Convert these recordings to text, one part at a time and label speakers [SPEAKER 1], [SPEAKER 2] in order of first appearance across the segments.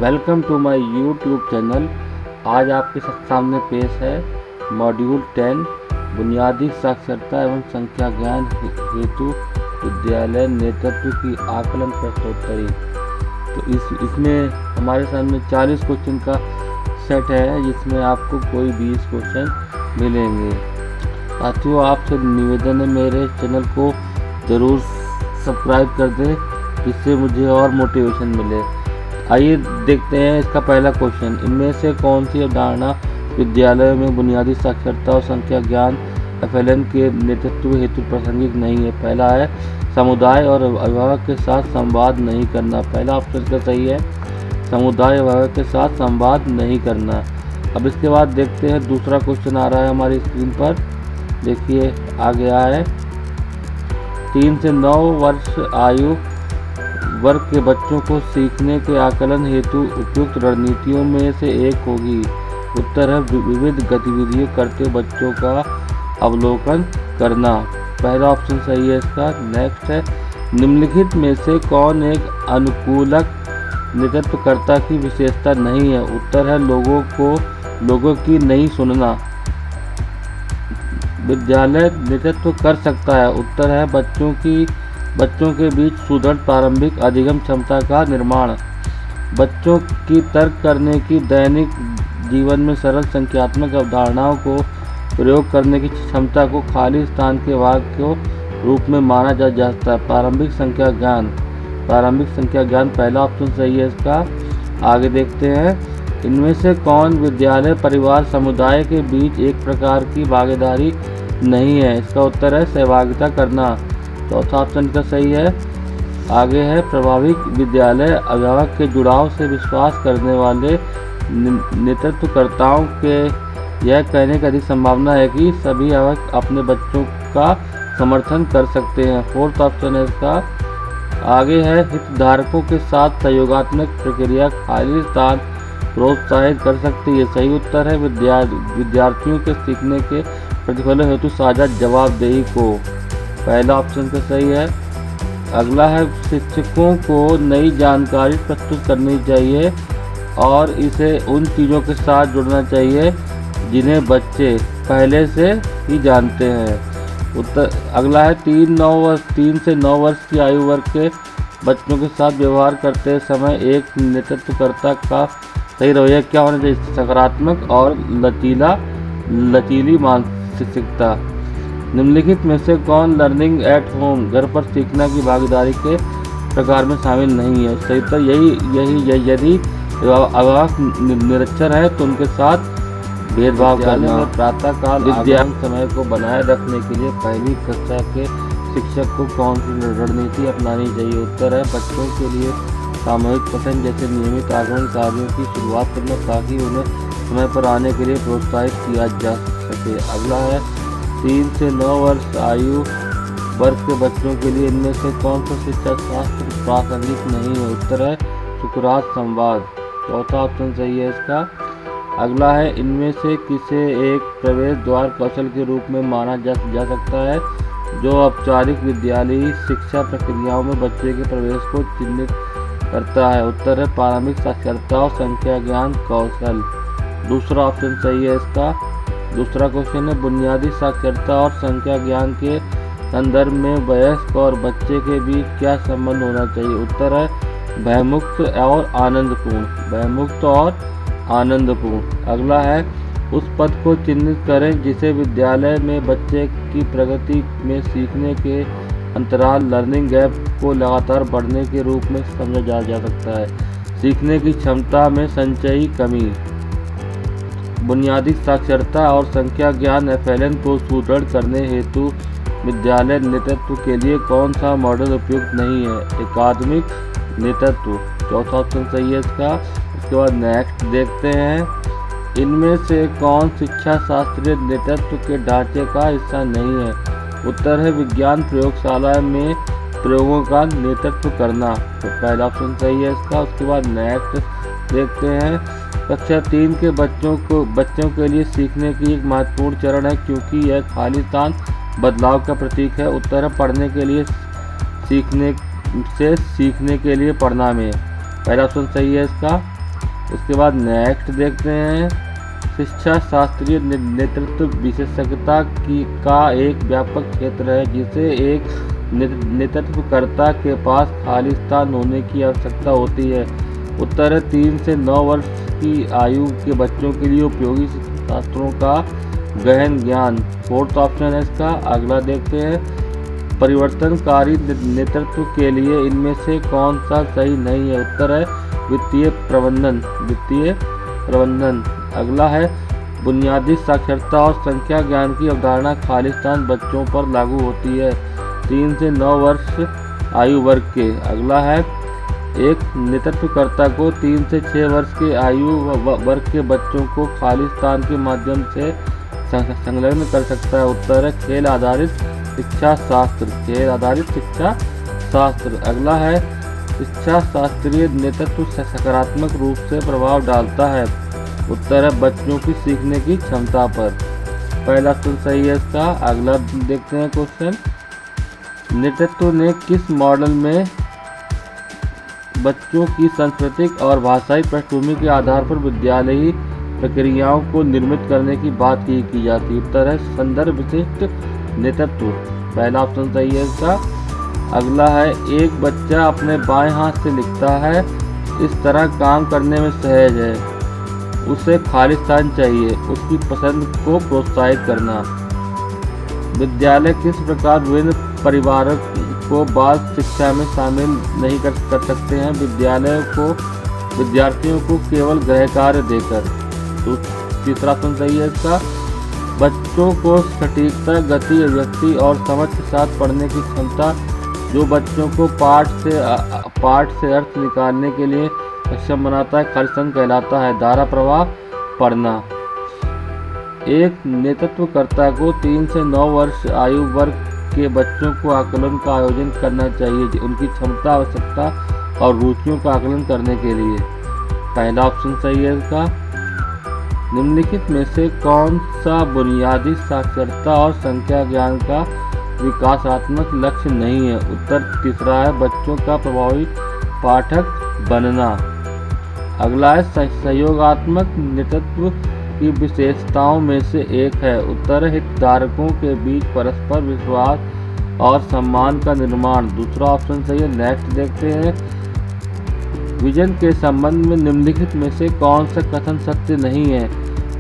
[SPEAKER 1] Welcome to my YouTube channel. आज आपके सामने पेश है मॉड्यूल 10 बुनियादी साक्षरता एवं संख्या ज्ञान हेतु विद्यालय नेतृत्व की आकलन प्रश्नोत्तरी। तो इसमें हमारे सामने 40 क्वेश्चन का सेट है, जिसमें आपको कोई 20 क्वेश्चन मिलेंगे। साथियों, आपसे निवेदन है मेरे चैनल को ज़रूर सब्सक्राइब कर दें, जिससे मुझे और मोटिवेशन मिले। आइए देखते हैं इसका पहला क्वेश्चन। इनमें से कौन सी अवधारणा विद्यालयों में बुनियादी साक्षरता और संख्या ज्ञान FLN के नेतृत्व हेतु प्रासंगिक नहीं है? पहला है समुदाय और अभिभावक के साथ संवाद नहीं करना। पहला ऑप्शन का सही है, समुदाय अभिभावक के साथ संवाद नहीं करना। अब इसके बाद देखते हैं दूसरा क्वेश्चन आ रहा है हमारी स्क्रीन पर। देखिए आ गया है, 3 से 9 वर्ष आयु वर्ग के बच्चों को सीखने के आकलन हेतु उपयुक्त रणनीतियों में से एक होगी। उत्तर है विविध गतिविधियां करते बच्चों का अवलोकन करना। पहला ऑप्शन सही है इसका। नेक्स्ट है, निम्नलिखित में से कौन एक अनुकूलक नेतृत्वकर्ता की विशेषता नहीं है? उत्तर है लोगों की नहीं सुनना। विद्यालय नेतृत्व कर सकता है। उत्तर है बच्चों के बीच सुदृढ़ प्रारंभिक अधिगम क्षमता का निर्माण। बच्चों की तर्क करने की दैनिक जीवन में सरल संख्यात्मक अवधारणाओं को प्रयोग करने की क्षमता को खाली स्थान के वाक्य के रूप में माना जा सकता है। प्रारंभिक संख्या ज्ञान पहला ऑप्शन सही है इसका। आगे देखते हैं, इनमें से कौन विद्यालय परिवार समुदाय के बीच एक प्रकार की भागीदारी नहीं है? इसका उत्तर है सहभागिता करना। चौथा ऑप्शन का सही है। आगे है, प्रभावित विद्यालय अभिभावक के जुड़ाव से विश्वास करने वाले नेतृत्वकर्ताओं के यह कहने की अधिक संभावना है कि सभी अभिभावक अपने बच्चों का समर्थन कर सकते हैं। फोर्थ ऑप्शन है इसका। आगे है, हितधारकों के साथ सहयोगात्मक प्रक्रिया खाली स्थान प्रोत्साहित कर सकती है। सही उत्तर है विद्यार्थियों के सीखने के प्रतिफलों हेतु साझा जवाबदेही को। पहला ऑप्शन का सही है। अगला है, शिक्षकों को नई जानकारी प्रस्तुत करनी चाहिए और इसे उन चीज़ों के साथ जुड़ना चाहिए जिन्हें बच्चे पहले से ही जानते हैं। उत्तर अगला है, 3 से 9 वर्ष की आयु वर्ग के बच्चों के साथ व्यवहार करते समय एक नेतृत्वकर्ता का सही रवैया क्या होना चाहिए? सकारात्मक और लचीली मानसिकता। निम्नलिखित में से कौन लर्निंग एट होम घर पर सीखना की भागीदारी के प्रकार में शामिल नहीं है? सही तो यही यदि अभिभावक निरक्षर है तो उनके साथ भेदभाव करना। प्रातःकाल विद्यालय समय को बनाए रखने के लिए पहली कक्षा के शिक्षक को कौन सी रणनीति अपनानी चाहिए? उत्तर है बच्चों के लिए सामूहिक पठन जैसे नियमित आगमन कार्यों की शुरुआत करना, ताकि उन्हें समय पर आने के लिए प्रोत्साहित किया जा सके। अगला है, 3 से 9 वर्ष आयु वर्ग के बच्चों के लिए इनमें से कौन सा शिक्षा शास्त्र प्रासंगिक नहीं है? उत्तर है सुकरात संवाद। चौथा ऑप्शन सही है इसका। अगला है, इनमें से किसे एक प्रवेश द्वार कौशल के रूप में माना जा सकता है जो औपचारिक विद्यालयी शिक्षा प्रक्रियाओं में बच्चे के प्रवेश को चिन्हित करता है? उत्तर है प्रारंभिक साक्षरता और संख्या ज्ञान कौशल। दूसरा ऑप्शन सही है इसका। दूसरा क्वेश्चन है, बुनियादी साक्षरता और संख्या ज्ञान के संदर्भ में वयस्क और बच्चे के बीच क्या संबंध होना चाहिए? उत्तर है भयमुक्त और आनंदपूर्ण। अगला है, उस पद को चिन्हित करें जिसे विद्यालय में बच्चे की प्रगति में सीखने के अंतराल लर्निंग गैप को लगातार बढ़ने के रूप में समझा जा सकता है। सीखने की क्षमता में संचयी कमी। बुनियादी साक्षरता और संख्या ज्ञान FLN को सुदृढ़ करने हेतु विद्यालय नेतृत्व के लिए कौन सा मॉडल उपयुक्त नहीं है? एकाडमिक नेतृत्व। चौथा ऑप्शन सही है इसका। इसके बाद नेक्स्ट देखते हैं, इनमें से कौन शिक्षा शास्त्रीय नेतृत्व के ढांचे का हिस्सा नहीं है? उत्तर है विज्ञान प्रयोगशाला में प्रयोगों का नेतृत्व करना। तो पहला ऑप्शन सही है इसका। उसके बाद नेक्स्ट देखते हैं, कक्षा 3 के बच्चों के लिए सीखने की एक महत्वपूर्ण चरण है क्योंकि यह खाली स्थान बदलाव का प्रतीक है। उत्तर है पढ़ने के लिए सीखने के लिए पढ़ना में। पहला ऑप्शन सही है इसका। उसके बाद नेक्स्ट देखते हैं, शिक्षा शास्त्रीय नेतृत्व विशेषज्ञता का एक व्यापक क्षेत्र है जिसे एक नेतृत्वकर्ता के पास खाली स्थान होने की आवश्यकता होती है। उत्तर है 3 से 9 वर्ष की आयु के बच्चों के लिए उपयोगी शास्त्रों का गहन ज्ञान। फोर्थ ऑप्शन है इसका। अगला देखते हैं, परिवर्तनकारी नेतृत्व के लिए इनमें से कौन सा सही नहीं है। उत्तर है वित्तीय प्रबंधन। वित्तीय प्रबंधन। अगला है, बुनियादी साक्षरता और संख्या ज्ञान की अवधारणा खाली स्थान बच्चों पर लागू होती है 3 से 9 वर्ष आयु वर्ग के। अगला है, एक नेतृत्वकर्ता को 3 से 6 वर्ष के आयु वर्ग के बच्चों को खाली स्थान के माध्यम से संलग्न कर सकता है। उत्तर है खेल आधारित शिक्षा शास्त्र। खेल आधारित शिक्षा शास्त्र। अगला है, शिक्षा शास्त्रीय नेतृत्व सकारात्मक रूप से प्रभाव डालता है। उत्तर है बच्चों की सीखने की क्षमता पर। पहला ऑप्शन सही है इसका। अगला देखते हैं क्वेश्चन, नेतृत्व ने किस मॉडल में बच्चों की सांस्कृतिक और भाषाई पृष्ठभूमि के आधार पर विद्यालयी प्रक्रियाओं को निर्मित करने की बात की जाती है। उत्तर है संदर्भ विशिष्ट नेतृत्व। पहला ऑप्शन सही है इसका। अगला है, एक बच्चा अपने बाएं हाथ से लिखता है, इस तरह काम करने में सहज है, उसे खाली स्थान चाहिए, उसकी पसंद को प्रोत्साहित करना। विद्यालय किस प्रकार विभिन्न परिवारों को बाल शिक्षा में शामिल नहीं कर सकते हैं। विद्यालय को विद्यार्थियों को केवल गृह कार्य देकर। तो तीसरा ऑप्शन सही है इसका। बच्चों को सटीकता, गति, अभिव्यक्ति और समझ के साथ पढ़ने की क्षमता जो बच्चों को पाठ से अर्थ निकालने के लिए सक्षम बनाता है खाली स्थान कहलाता है। धारा प्रवाह पढ़ना। एक नेतृत्वकर्ता को 3 से 9 वर्ष आयु वर्ग के बच्चों को आकलन का आयोजन करना चाहिए उनकी क्षमता, आवश्यकता और रुचियों का आकलन करने के लिए। पहला ऑप्शन सही है इसका। निम्नलिखित में से कौन सा बुनियादी साक्षरता और संख्या ज्ञान का विकासात्मक लक्ष्य नहीं है। उत्तर तीसरा है बच्चों का प्रभावी पाठक बनना। अगला है, सहयोगात्मक नेतृत्व की विशेषताओं में से एक है। उत्तर हितधारकों के बीच परस्पर विश्वास और सम्मान का निर्माण। दूसरा ऑप्शन सही है। नेक्स्ट देखते हैं, विजन के संबंध में निम्नलिखित में से कौन सा कथन सत्य नहीं है।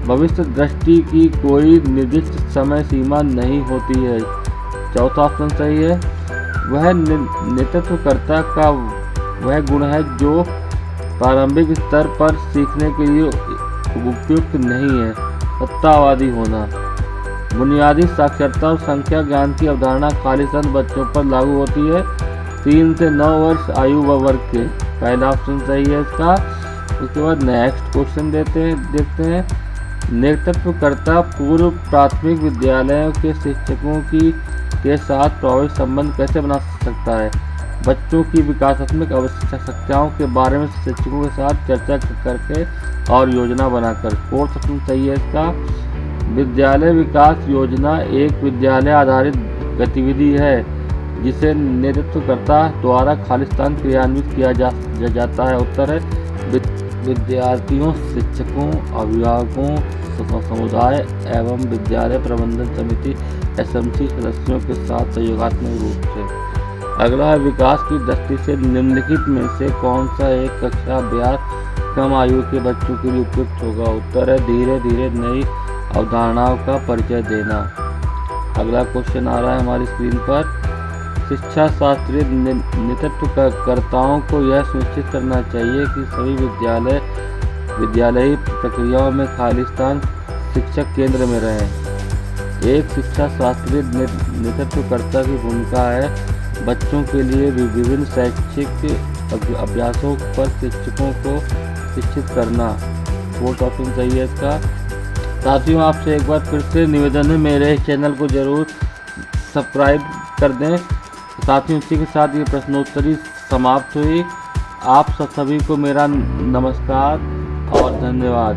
[SPEAKER 1] भविष्य दृष्टि की कोई निर्दिष्ट समय सीमा नहीं होती है। चौथा ऑप्शन सही है। वह नेतृत्वकर्ता का वह गुण है जो प्रारंभिक स्तर पर सीखने के लिए उपयुक्त नहीं है। सत्तावादी होना। बुनियादी साक्षरता और संख्या ज्ञान की अवधारणा खाली स्थान बच्चों पर लागू होती है 3 से 9 वर्ष आयु वर्ग के। पहला ऑप्शन सही है इसका। उसके बाद नेक्स्ट क्वेश्चन देखते हैं, नेतृत्वकर्ता पूर्व प्राथमिक विद्यालयों के शिक्षकों के साथ प्रभावी संबंध कैसे बना सकता है। बच्चों की विकासात्मक आवश्यकताओं के बारे में शिक्षकों के साथ चर्चा करके और योजना बनाकर। फोर्थ ऑप्शन सही है इसका। विद्यालय विकास योजना एक विद्यालय आधारित गतिविधि है जिसे नेतृत्वकर्ता द्वारा खाली स्थान क्रियान्वित किया जाता है। उत्तर है विद्यार्थियों, शिक्षकों, अभिभावकों, समुदाय एवं विद्यालय प्रबंधन समिति एसएमसी सदस्यों के साथ सहयोगात्मक रूप से। अगला है, विकास की दृष्टि से निम्नलिखित में से कौन सा एक कक्षा अभ्यास कम आयु के बच्चों के लिए उपयुक्त होगा। उत्तर है धीरे धीरे नई अवधारणाओं का परिचय देना। अगला क्वेश्चन आ रहा है हमारी स्क्रीन पर, शिक्षा शास्त्रीय नेतृत्वकर्ताओं को यह सुनिश्चित करना चाहिए कि सभी विद्यालयी प्रक्रियाओं में खाली स्थान शिक्षक केंद्र में रहें। एक शिक्षा शास्त्रीय नेतृत्वकर्ता की भूमिका है बच्चों के लिए विभिन्न शैक्षिक अभ्यासों पर शिक्षकों को शिक्षित करना। फोर्थ ऑप्शन सही है इसका। साथियों, आपसे एक बार फिर से निवेदन है, मेरे चैनल को जरूर सब्सक्राइब कर दें। साथियों, इसी के साथ ये प्रश्नोत्तरी समाप्त हुई। आप सभी को मेरा नमस्कार और धन्यवाद।